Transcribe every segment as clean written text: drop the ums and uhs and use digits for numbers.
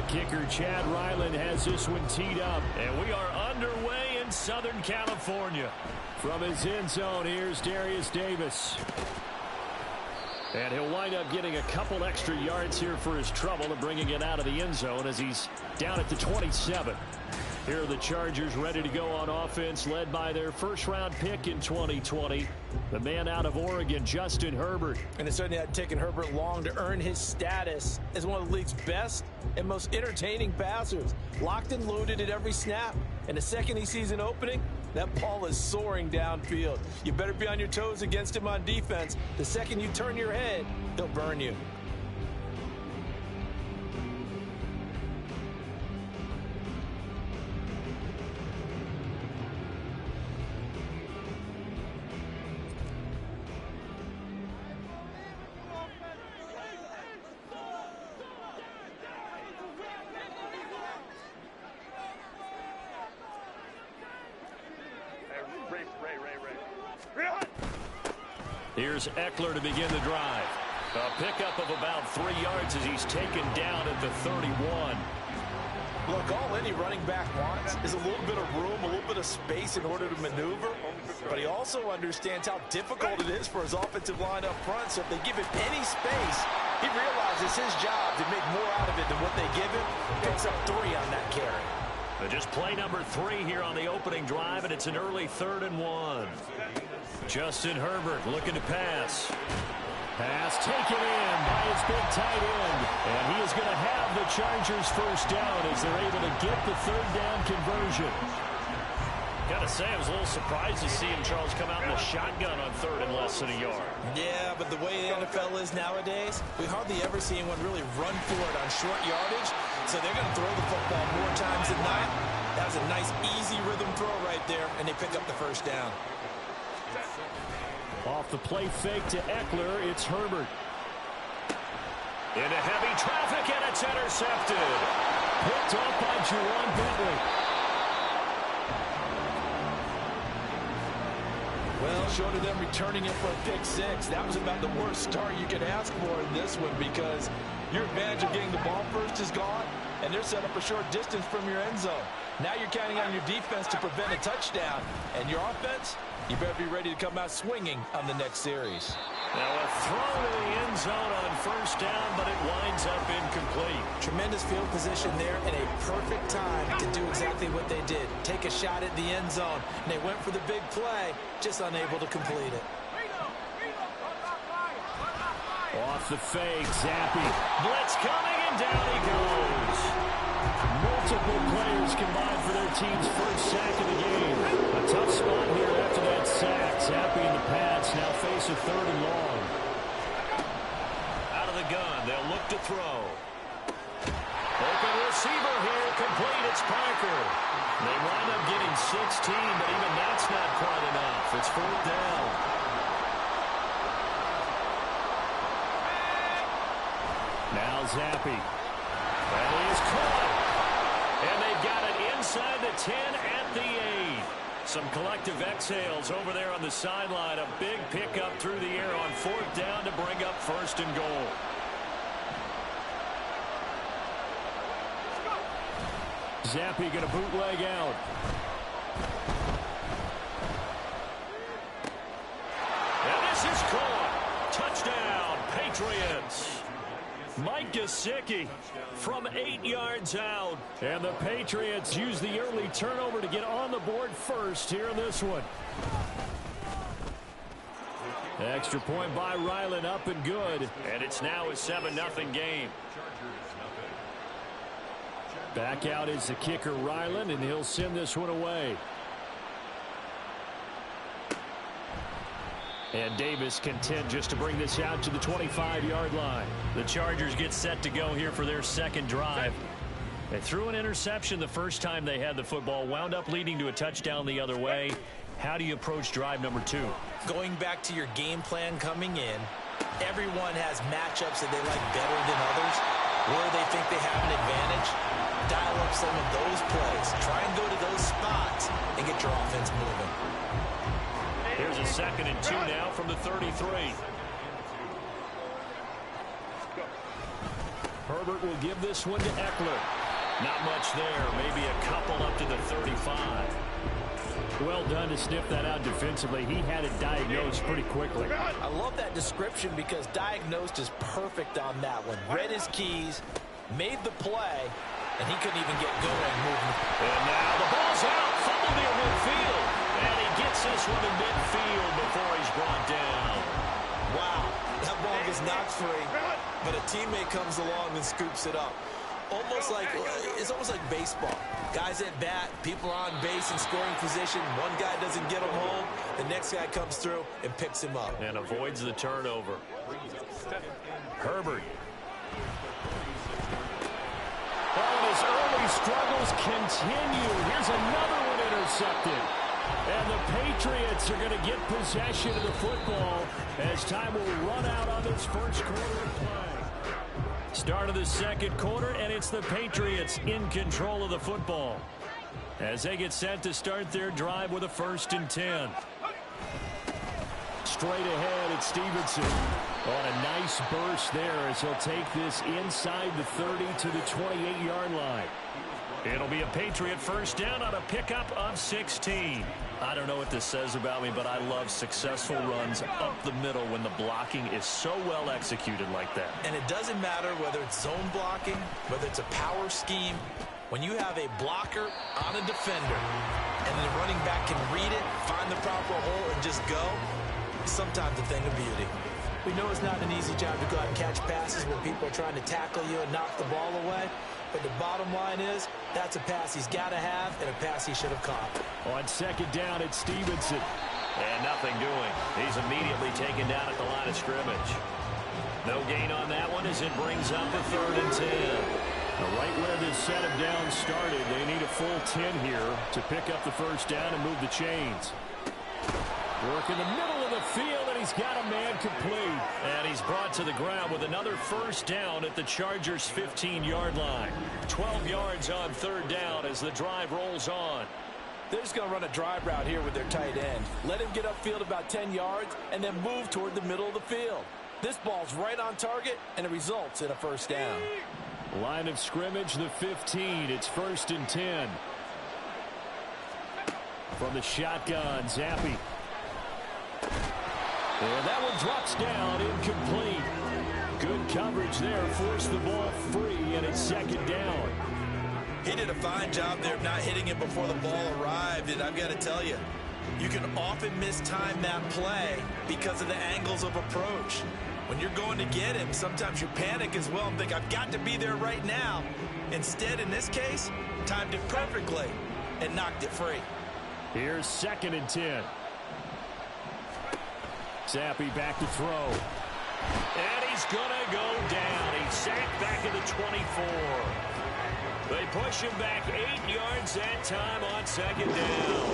kicker Chad Ryland has this one teed up. And we are underway in Southern California. From his end zone, here's Darius Davis. And he'll wind up getting a couple extra yards here for his trouble and bringing it out of the end zone as he's down at the 27. Here are the Chargers ready to go on offense, led by their first-round pick in 2020, the man out of Oregon, Justin Herbert. And it certainly had taken Herbert long to earn his status as one of the league's best and most entertaining passers. Locked and loaded at every snap. And the second he sees an opening, that ball is soaring downfield. You better be on your toes against him on defense. The second you turn your head, he'll burn you. Here's Eckler to begin the drive. A pickup of about 3 yards as he's taken down at the 31. Look, all any running back wants is a little bit of room, a little bit of space in order to maneuver. But he also understands how difficult it is for his offensive line up front. So if they give him any space, he realizes his job to make more out of it than what they give him. Picks up 3 on that carry. Just play number 3 here on the opening drive, and it's an early 3rd and 1. Justin Herbert looking to pass. Pass taken in by his big tight end. And he is going to have the Chargers first down as they're able to get the 3rd down conversion. Got to say, I was a little surprised to see him, Charles, come out in the shotgun on 3rd and less than a yard. Yeah, but the way the NFL is nowadays, we hardly ever see anyone really run for it on short yardage. So they're going to throw the football more times than not. That was a nice, easy rhythm throw right there, and they pick up the first down. Off the play fake to Eckler, it's Herbert. Into heavy traffic, and it's intercepted. Picked off by Juwan Bentley. Well, short of them returning it for a pick 6, that was about the worst start you could ask for in this one because your advantage of getting the ball first is gone, and they're set up a short distance from your end zone. Now you're counting on your defense to prevent a touchdown, and your offense, you better be ready to come out swinging on the next series. Now a throw to the end zone on first down, but it winds up incomplete. Tremendous field position there and a perfect time to do exactly what they did. Take a shot at the end zone. And they went for the big play, just unable to complete it. Off the fake, Zappe. Blitz coming, and down he goes. Multiple players combined for their team's first sack of the game. A tough spot here after that sack. Zappe in the pads now face a 3rd and long. Out of the gun, they'll look to throw. Open receiver here, complete, it's Parker. They wind up getting 16, but even that's not quite enough. It's 4th down. Now Zappe. And he is caught. And they've got it inside the 10 at the 8. Some collective exhales over there on the sideline. A big pickup through the air on 4th down to bring up 1st and goal. Zappe going to bootleg out. And this is caught. Touchdown, Patriots. Mike Gesicki from 8 yards out. And the Patriots use the early turnover to get on the board first here in this one. Extra point by Ryland, up and good. And it's now a 7-0 game. Back out is the kicker Ryland, and he'll send this one away. And Davis content just to bring this out to the 25-yard line. The Chargers get set to go here for their 2nd drive. They threw an interception the first time they had the football, wound up leading to a touchdown the other way. How do you approach drive number 2? Going back to your game plan coming in, everyone has matchups that they like better than others, where they think they have an advantage. Dial up some of those plays. Try and go to those spots and get your offense moving. Here's a 2nd and 2 now from the 33. Herbert will give this one to Eckler. Not much there. Maybe a couple up to the 35. Well done to sniff that out defensively. He had it diagnosed pretty quickly. I love that description because diagnosed is perfect on that one. Read his keys, made the play, and he couldn't even get going moving. And now the ball's out. Fumble near midfield. And he gets this one in midfield before he's brought down. Wow, that ball was knocked free, but a teammate comes along and scoops it up. It's almost like baseball. Guys at bat, people are on base in scoring position. One guy doesn't get him home. The next guy comes through and picks him up. And avoids the turnover. Herbert. Oh, his early struggles continue. Here's another one intercepted. And the Patriots are going to get possession of the football as time will run out on this first quarter of play. Start of the second quarter, and it's the Patriots in control of the football as they get set to start their drive with a 1st and 10. Straight ahead, it's Stevenson on a nice burst there as he'll take this inside the 30 to the 28-yard line. It'll be a Patriot 1st down on a pickup of 16. I don't know what this says about me, but I love successful runs up the middle when the blocking is so well executed like that. And it doesn't matter whether it's zone blocking, whether it's a power scheme. When you have a blocker on a defender and the running back can read it, find the proper hole, and just go, it's sometimes a thing of beauty. We know it's not an easy job to go out and catch passes when people are trying to tackle you and knock the ball away. But the bottom line is, that's a pass he's got to have and a pass he should have caught. On 2nd down, it's Stevenson. And nothing doing. He's immediately taken down at the line of scrimmage. No gain on that one as it brings up a 3rd and 10. Right where this set of downs started, they need a full 10 here to pick up the 1st down and move the chains. Work in the middle of the field, and he's got a man complete. And he's brought to the ground with another 1st down at the Chargers' 15-yard line. 12 yards on 3rd down as the drive rolls on. They're just going to run a drive route here with their tight end. Let him get upfield about 10 yards and then move toward the middle of the field. This ball's right on target, and it results in a 1st down. Line of scrimmage, the 15. It's 1st and 10. From the shotgun, Zappi. And that one drops down, incomplete. Good coverage there, forced the ball free, and it's 2nd down. He did a fine job there of not hitting it before the ball arrived, and I've got to tell you, you can often mistime that play because of the angles of approach. When you're going to get him, sometimes you panic as well and think, I've got to be there right now. Instead, in this case, timed it perfectly and knocked it free. Here's 2nd and 10. Zappi back to throw. And he's going to go down. He's sacked back at the 24. They push him back 8 yards that time on 2nd down.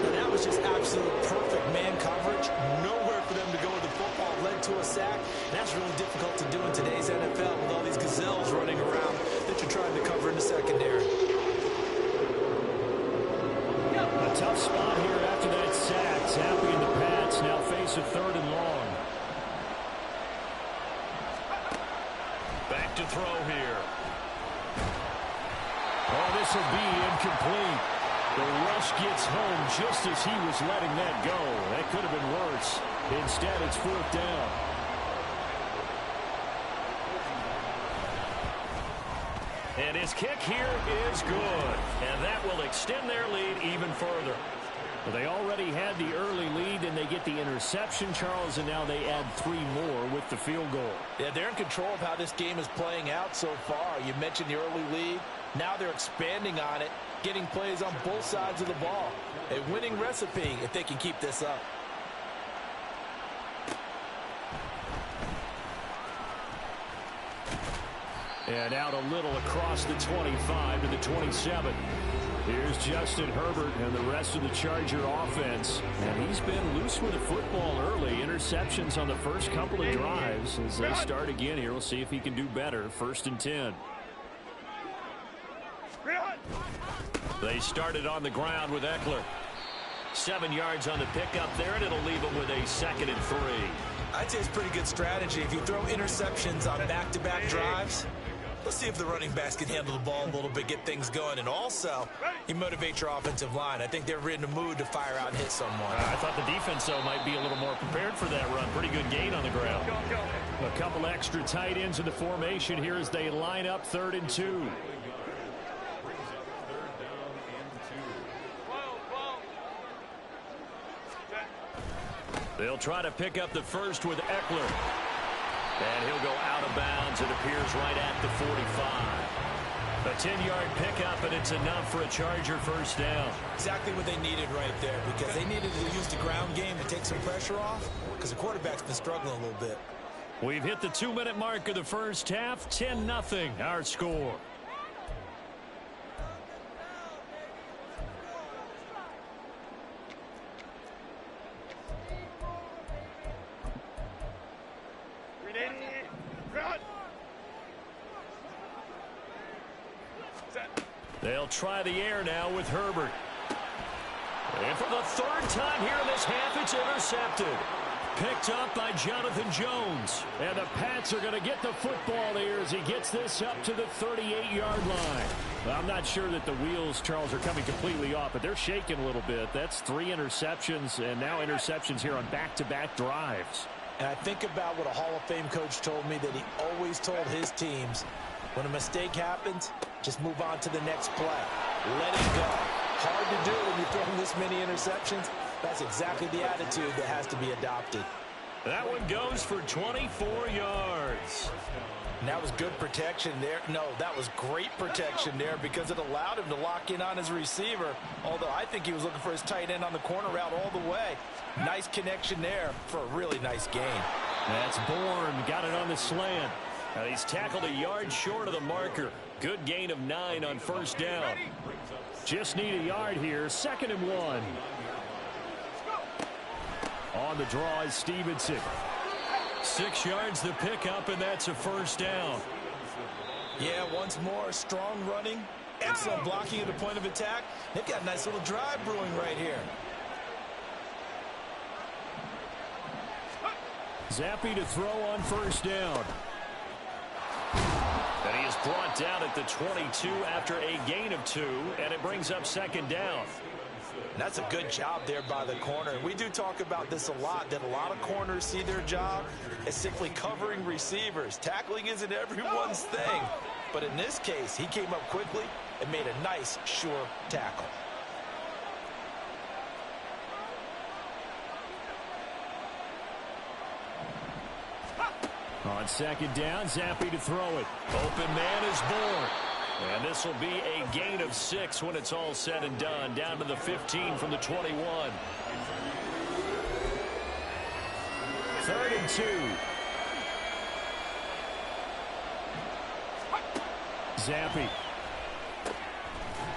And that was just absolute perfect man coverage. Nowhere for them to go with the football. Led to a sack. That's really difficult to do in today's NFL with all these gazelles running around that you're trying to cover in the secondary. A tough spot here after that sack. Zappi and the Pats now face a 3rd and long. Back to throw here. Oh, this will be incomplete. The rush gets home just as he was letting that go. That could have been worse. Instead, it's 4th down. And his kick here is good. And that will extend their lead even further. Well, they already had the early lead, and they get the interception, Charles, and now they add 3 more with the field goal. Yeah, they're in control of how this game is playing out so far. You mentioned the early lead. Now they're expanding on it, getting plays on both sides of the ball. A winning recipe if they can keep this up. And out a little across the 25 to the 27. Here's Justin Herbert and the rest of the Charger offense. And he's been loose with the football early. Interceptions on the first couple of drives. As they start again here, we'll see if he can do better. 1st and 10. They started on the ground with Eckler. 7 yards on the pickup there, and it'll leave him with a 2nd and 3. I'd say it's pretty good strategy. If you throw interceptions on back-to-back drives, Let's see if the running backs can handle the ball a little bit, get things going, and also you motivate your offensive line. I think they're in the mood to fire out and hit someone. I thought the defense, though, might be a little more prepared for that run. Pretty good gain on the ground. A couple extra tight ends in the formation here as they line up 3rd and 2. They'll try to pick up the first with Eckler. And he'll go out of bounds. It appears right at the 45. A 10-yard pickup, and it's enough for a Charger first down. Exactly what they needed right there, because they needed to use the ground game to take some pressure off, because the quarterback's been struggling a little bit. We've hit the 2-minute mark of the first half. 10-0 our score. They'll try the air now with Herbert. And for the 3rd time here in this half, it's intercepted. Picked up by Jonathan Jones. And the Pats are going to get the football here as he gets this up to the 38-yard line. Well, I'm not sure that the wheels, Charles, are coming completely off, but they're shaking a little bit. That's 3 interceptions, and now interceptions here on back-to-back drives. And I think about what a Hall of Fame coach told me, that he always told his teams, when a mistake happens, just move on to the next play. Let it go. Hard to do when you're throwing this many interceptions. That's exactly the attitude that has to be adopted. That one goes for 24 yards. And that was good protection there. No, that was great protection there, because it allowed him to lock in on his receiver, although I think he was looking for his tight end on the corner route all the way. Nice connection there for a really nice gain. That's Bourne. Got it on the slant. Now he's tackled a yard short of the marker. Good gain of 9 on first down. Just need a yard here. 2nd and 1. On the draw is Stevenson. 6 yards the pickup, and that's a first down. Yeah, once more, strong running, excellent blocking at the point of attack. They've got a nice little drive brewing right here. Zappi to throw on first down. And he is brought down at the 22 after a gain of 2, and it brings up 2nd down. That's a good job there by the corner. We do talk about this a lot, that a lot of corners see their job as simply covering receivers. Tackling isn't everyone's thing. But in this case, he came up quickly and made a nice, sure tackle. On 2nd down, Zappi to throw it. Open man is Bourne. And this will be a gain of 6 when it's all said and done. Down to the 15 from the 21. 3rd and 2. Zappi.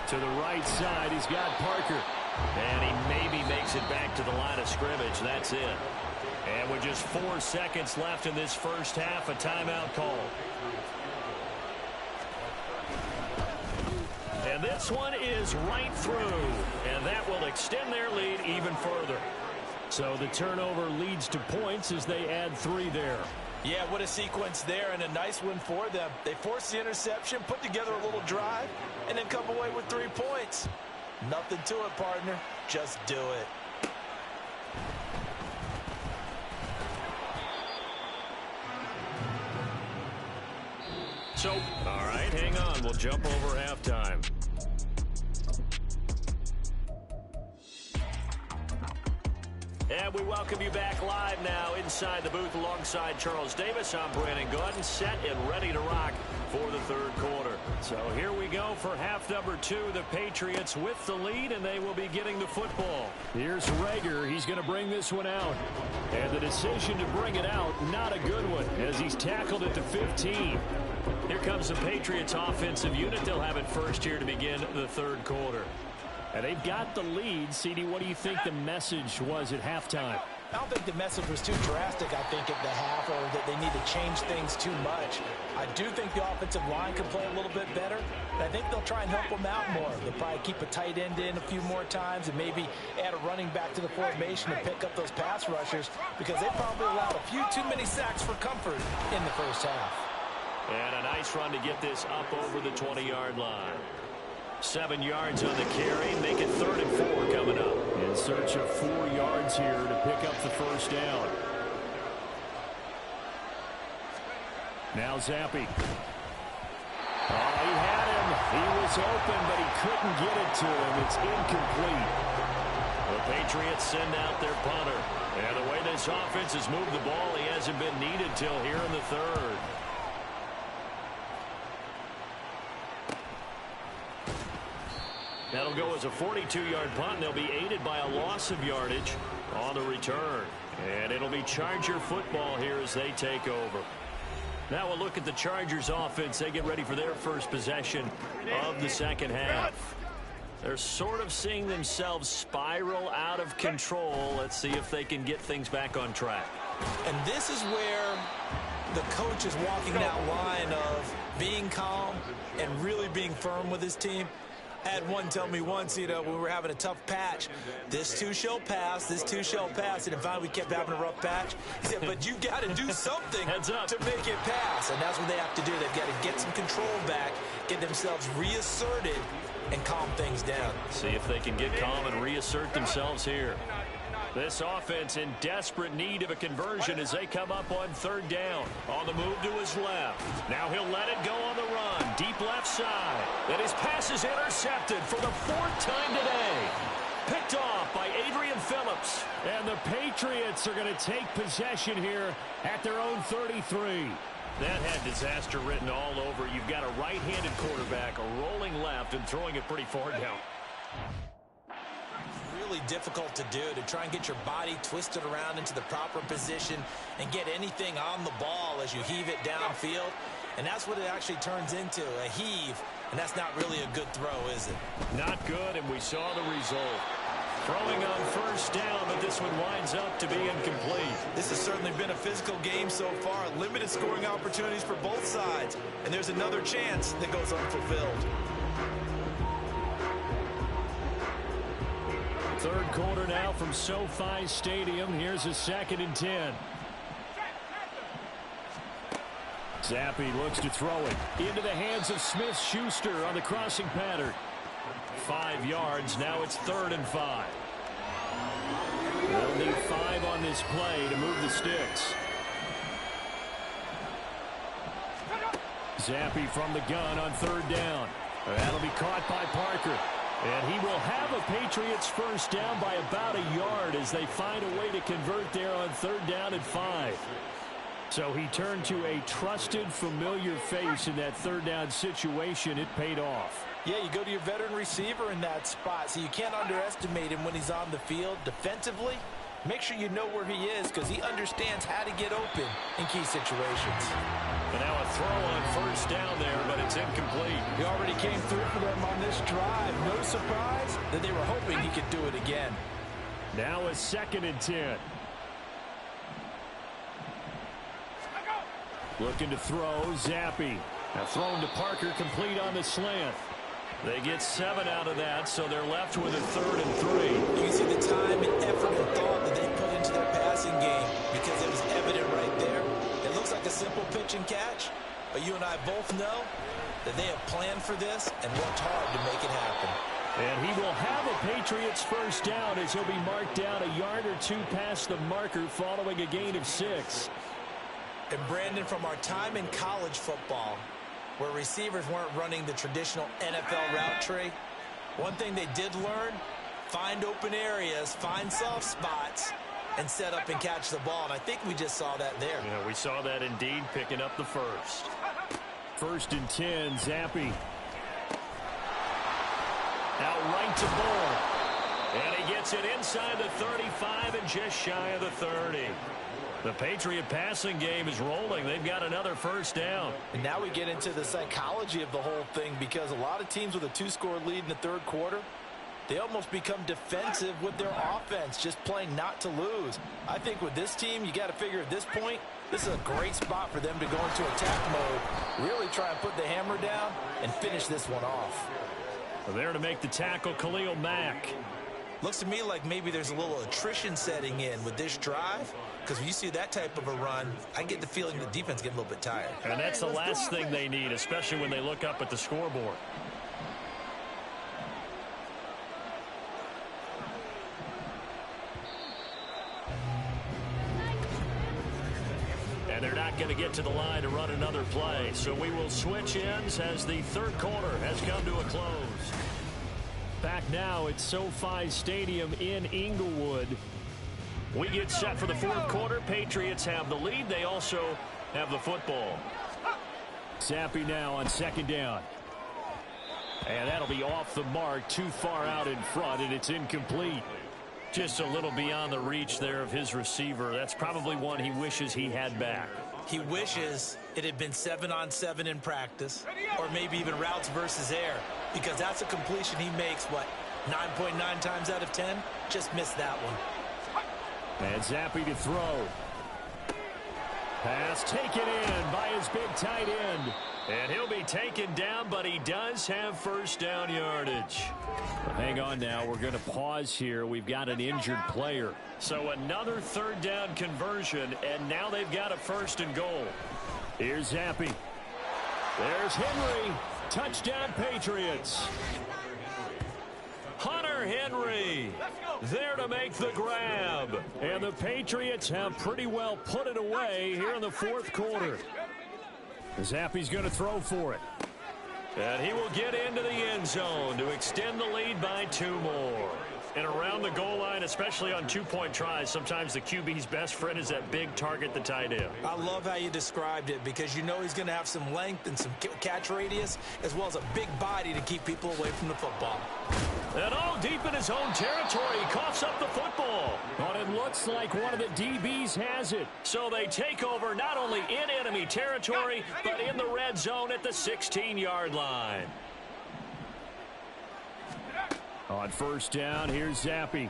To the right side, he's got Parker. And he maybe makes it back to the line of scrimmage. That's it. And with just 4 seconds left in this first half, a timeout call. And this one is right through, and that will extend their lead even further. So the turnover leads to points as they add 3 there. Yeah, what a sequence there, and a nice one for them. They forced the interception, put together a little drive, and then come away with 3 points. Nothing to it, partner. Just do it. So, all right, hang on. We'll jump over halftime. And we welcome you back live now inside the booth alongside Charles Davis. I'm Brandon Gordon, set and ready to rock for the 3rd quarter. So here we go for half number 2. The Patriots with the lead, and they will be getting the football. Here's Rager. He's going to bring this one out. And the decision to bring it out, not a good one, as he's tackled at the 15. Here comes the Patriots offensive unit. They'll have it first here to begin the 3rd quarter. And they've got the lead. CD, what do you think the message was at halftime? I don't think the message was too drastic, I think, at the half, or that they need to change things too much. I do think the offensive line can play a little bit better, and I think they'll try and help them out more. They'll probably keep a tight end in a few more times and maybe add a running back to the formation to pick up those pass rushers, because they probably allowed a few too many sacks for comfort in the first half. And a nice run to get this up over the 20-yard line. 7 yards on the carry. Make it 3rd and 4 coming up. In search of 4 yards here to pick up the first down. Now Zappi. Oh, he had him. He was open, but he couldn't get it to him. It's incomplete. The Patriots send out their punter. And the way this offense has moved the ball, he hasn't been needed till here in the 3rd. That'll go as a 42-yard punt, and they'll be aided by a loss of yardage on the return. And it'll be Charger football here as they take over. Now we'll look at the Chargers offense. They get ready for their first possession of the second half. They're sort of seeing themselves spiral out of control. Let's see if they can get things back on track. And this is where the coach is walking that line of being calm and really being firm with his team. I had one tell me once, when we were having a tough patch, this too shall pass, this too shall pass. And finally we kept having a rough patch. He said, but you got to do something to make it pass. And that's what they have to do. They've got to get some control back, get themselves reasserted, and calm things down. See if they can get calm and reassert themselves here. This offense in desperate need of a conversion as they come up on 3rd down. On the move to his left. Now he'll let it go on the run. Deep left side. And his pass is intercepted for the 4th time today. Picked off by Adrian Phillips. And the Patriots are going to take possession here at their own 33. That had disaster written all over. You've got a right-handed quarterback, a rolling left, and throwing it pretty far down. Really difficult to do, to try and get your body twisted around into the proper position and get anything on the ball as you heave it downfield. And that's what it actually turns into, a heave. And that's not really a good throw, is it? Not good, and we saw the result. Throwing on 1st down, but this one winds up to be incomplete. This has certainly been a physical game so far. Limited scoring opportunities for both sides. And there's another chance that goes unfulfilled. 3rd quarter now from SoFi Stadium. Here's a 2nd and 10. Zappi looks to throw it into the hands of Smith-Schuster on the crossing pattern. 5 yards. Now it's 3rd and 5. They'll need 5 on this play to move the sticks. Zappi from the gun on 3rd down. That'll be caught by Parker. And he will have a Patriots first down by about a yard as they find a way to convert there on 3rd down and 5. So he turned to a trusted, familiar face in that 3rd down situation. It paid off. Yeah, you go to your veteran receiver in that spot, so you can't underestimate him when he's on the field. Defensively, make sure you know where he is because he understands how to get open in key situations. And now a throw on 1st down there, but it's incomplete. He already came through for them on this drive. No surprise that they were hoping he could do it again. Now a 2nd and 10. Looking to throw, Zappi. Now thrown to Parker, complete on the slant. They get 7 out of that, so they're left with a 3rd and 3. You can see the time and effort and thought that they put into their passing game because it was evident right there. It looks like a simple pitch and catch, but you and I both know that they have planned for this and worked hard to make it happen. And he will have a Patriots first down as he'll be marked down a yard or 2 past the marker following a gain of 6. And Brandon, from our time in college football, where receivers weren't running the traditional NFL route tree, one thing they did learn, find open areas, find soft spots, and set up and catch the ball. And I think we just saw that there. Yeah, we saw that indeed, picking up the first. 1st and 10, Zappi. Now right to Bull. And he gets it inside the 35 and just shy of the 30. The Patriot passing game is rolling. They've got another first down. And now we get into the psychology of the whole thing because a lot of teams with a 2-score lead in the 3rd quarter, they almost become defensive with their offense, just playing not to lose. I think with this team, you got to figure at this point, this is a great spot for them to go into attack mode, really try and put the hammer down and finish this one off. Well, there to make the tackle, Khalil Mack. Looks to me like maybe there's a little attrition setting in with this drive, because when you see that type of a run, I get the feeling the defense getting a little bit tired. And that's the last thing they need, especially when they look up at the scoreboard. And they're not going to get to the line to run another play. So we will switch ends as the third quarter has come to a close. Back now at SoFi Stadium in Inglewood. We get set for the fourth quarter. Patriots have the lead. They also have the football. Zappi now on second down. And that'll be off the mark, too far out in front, and it's incomplete. Just a little beyond the reach there of his receiver. That's probably one he wishes he had back. He wishes it had been 7-on-7 in practice, or maybe even routes versus air, because that's a completion he makes, what, 9.9 times out of 10? Just missed that one. And Zappi to throw. Pass taken in by his big tight end. And he'll be taken down, but he does have first down yardage. Well, hang on now. We're going to pause here. We've got an injured player. So another third down conversion, and now they've got a first and goal. Here's Zappi. There's Henry. Touchdown, Patriots. Hunter Henry there to make the grab. And the Patriots have pretty well put it away here in the fourth quarter. Zappi's going to throw for it. And he will get into the end zone to extend the lead by 2 more. And around the goal line, especially on two-point tries, sometimes the QB's best friend is that big target, the tight end. I love how you described it, because you know he's going to have some length and some catch radius, as well as a big body to keep people away from the football. And all deep in his own territory, he coughs up the football. But it looks like one of the DBs has it. So they take over not only in enemy territory, but in the red zone at the 16-yard line. On first down, here's Zappi.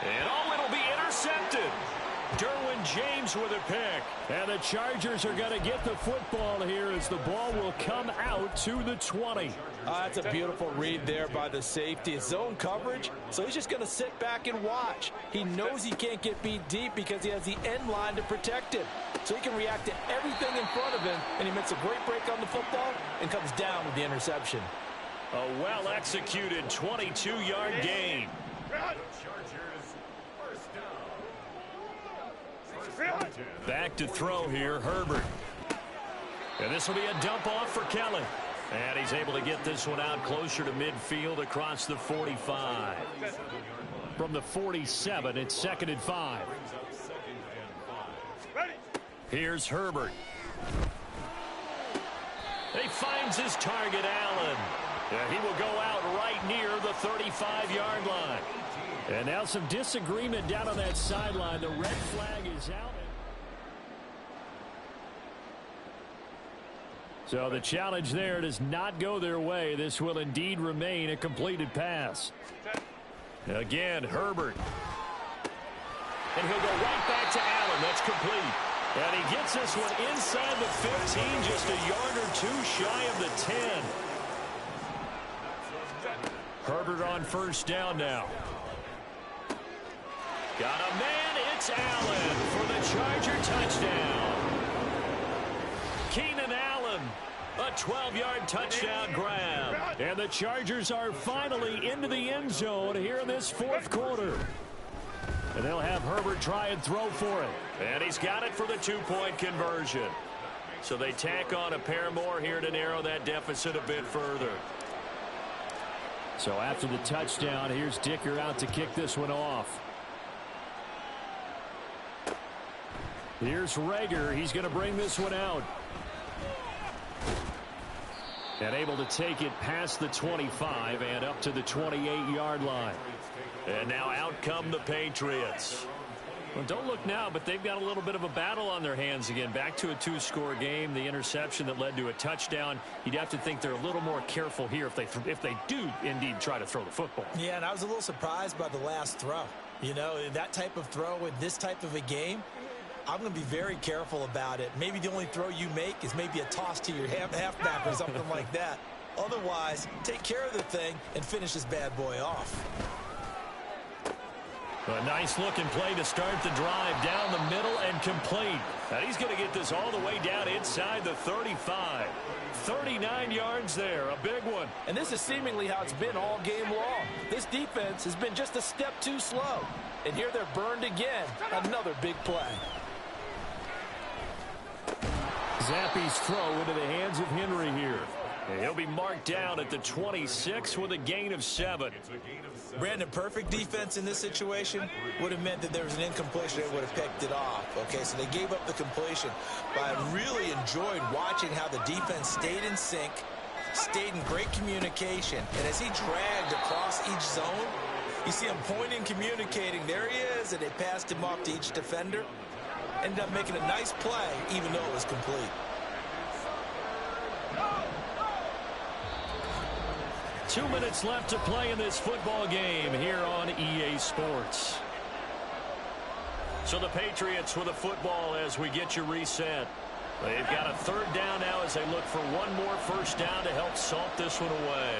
And it'll be intercepted. Derwin James with a pick. And the Chargers are going to get the football here as the ball will come out to the 20. That's a beautiful read there by the safety. It's zone coverage, so he's just going to sit back and watch. He knows he can't get beat deep because he has the end line to protect him. So he can react to everything in front of him, and he makes a great break on the football and comes down with the interception. A well-executed 22-yard gain. Back to throw here, Herbert. And this will be a dump off for Kelly. And he's able to get this one out closer to midfield across the 45. From the 47, it's second and 5. Here's Herbert. He finds his target, Allen. And he will go out right near the 35-yard line. And now some disagreement down on that sideline. The red flag is out. So the challenge there does not go their way. This will indeed remain a completed pass. Again, Herbert. And he'll go right back to Allen. That's complete. And he gets this one inside the 15, just a yard or two shy of the 10. Herbert on first down now. Got a man, it's Allen for the Charger touchdown. Keenan Allen, a 12-yard touchdown grab. And the Chargers are finally into the end zone here in this fourth quarter. And they'll have Herbert try and throw for it. And he's got it for the two-point conversion. So they tack on a pair more here to narrow that deficit a bit further. So after the touchdown, here's Dicker out to kick this one off. Here's Rager. He's going to bring this one out. And able to take it past the 25 and up to the 28-yard line. And now out come the Patriots. Well, don't look now, but they've got a little bit of a battle on their hands again. Back to a two-score game. The interception that led to a touchdown. You'd have to think they're a little more careful here if they do indeed try to throw the football. Yeah, and I was a little surprised by the last throw. You know, that type of throw with this type of a game, I'm going to be very careful about it. Maybe the only throw you make is maybe a toss to your halfback or something like that. Otherwise, take care of the thing and finish this bad boy off. A nice-looking play to start the drive down the middle and complete. And he's going to get this all the way down inside the 35. 39 yards there, a big one. And this is seemingly how it's been all game long. This defense has been just a step too slow. And here they're burned again. Another big play. Zappe's throw into the hands of Henry here. And he'll be marked down at the 26 with a gain of 7. Brandon, perfect defense in this situation would have meant that there was an incompletion that would have picked it off. Okay, so they gave up the completion. But I really enjoyed watching how the defense stayed in sync, stayed in great communication. And as he dragged across each zone, you see him pointing, communicating. There he is, and they passed him off to each defender. Ended up making a nice play, even though it was complete. 2 minutes left to play in this football game here on EA Sports. So the Patriots with a football as we get you reset. They've got a third down now as they look for one more first down to help salt this one away.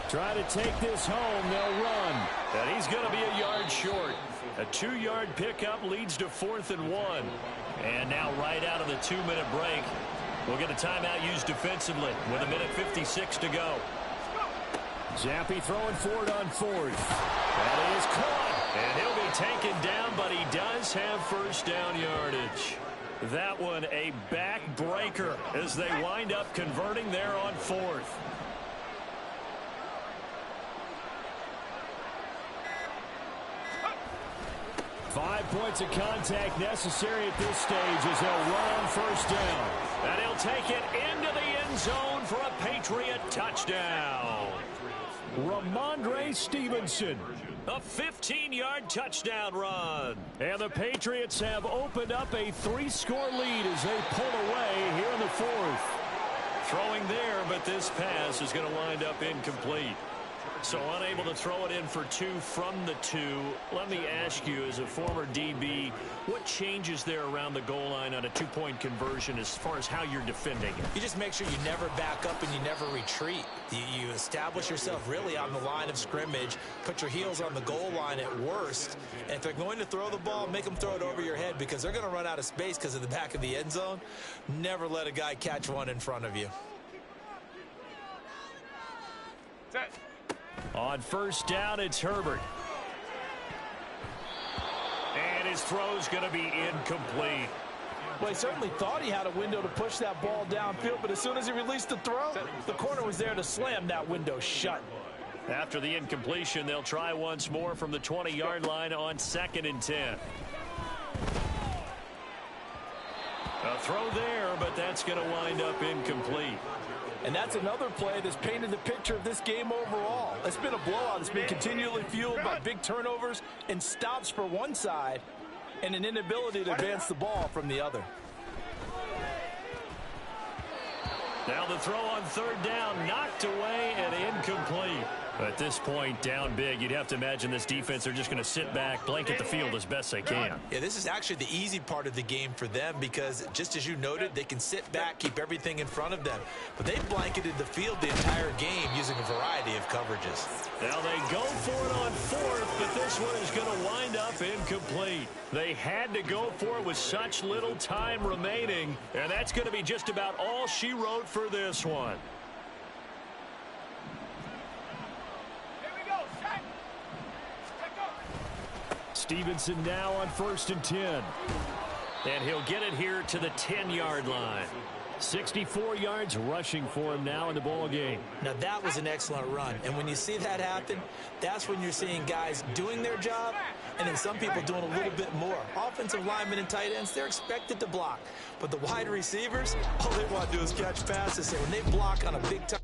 Try to take this home. They'll run. And he's going to be a yard short. A 2-yard pickup leads to 4th and 1. And now right out of the 2-minute break, we'll get a timeout used defensively with 1:56 to go. Zappe throwing forward on 4th. That is caught. And he'll be taken down, but he does have first down yardage. That one a backbreaker as they wind up converting there on 4th. Five points of contact necessary at this stage as they'll run on first down. And he'll take it into the end zone for a Patriot touchdown. Ramondre Stevenson, a 15-yard touchdown run. And the Patriots have opened up a 3-score lead as they pull away here in the 4th. Throwing there, but this pass is going to wind up incomplete. So unable to throw it in for 2 from the 2. Let me ask you, as a former DB, what changes there around the goal line on a 2-point conversion as far as how you're defending it? You just make sure you never back up and you never retreat. You establish yourself really on the line of scrimmage, put your heels on the goal line at worst. And if they're going to throw the ball, make them throw it over your head because they're going to run out of space because of the back of the end zone. Never let a guy catch one in front of you. Set. On first down, it's Herbert. And his throw's going to be incomplete. Well, he certainly thought he had a window to push that ball downfield, but as soon as he released the throw, the corner was there to slam that window shut. After the incompletion, they'll try once more from the 20-yard line on 2nd and 10. A throw there, but that's going to wind up incomplete. And that's another play that's painted the picture of this game overall. It's been a blowout. It's been continually fueled by big turnovers and stops for one side and an inability to advance the ball from the other. Now the throw on 3rd down, knocked away and incomplete. At this point, down big, you'd have to imagine this defense are just going to sit back, blanket the field as best they can. Yeah, this is actually the easy part of the game for them because, just as you noted, they can sit back, keep everything in front of them. But they blanketed the field the entire game using a variety of coverages. Now they go for it on 4th, but this one is going to wind up incomplete. They had to go for it with such little time remaining, and that's going to be just about all she wrote for this one. Stevenson now on 1st and 10. And he'll get it here to the 10-yard line. 64 yards rushing for him now in the ball game. Now that was an excellent run. And when you see that happen, that's when you're seeing guys doing their job and then some people doing a little bit more. Offensive linemen and tight ends, they're expected to block. But the wide receivers, all they want to do is catch passes. So when they block on a big time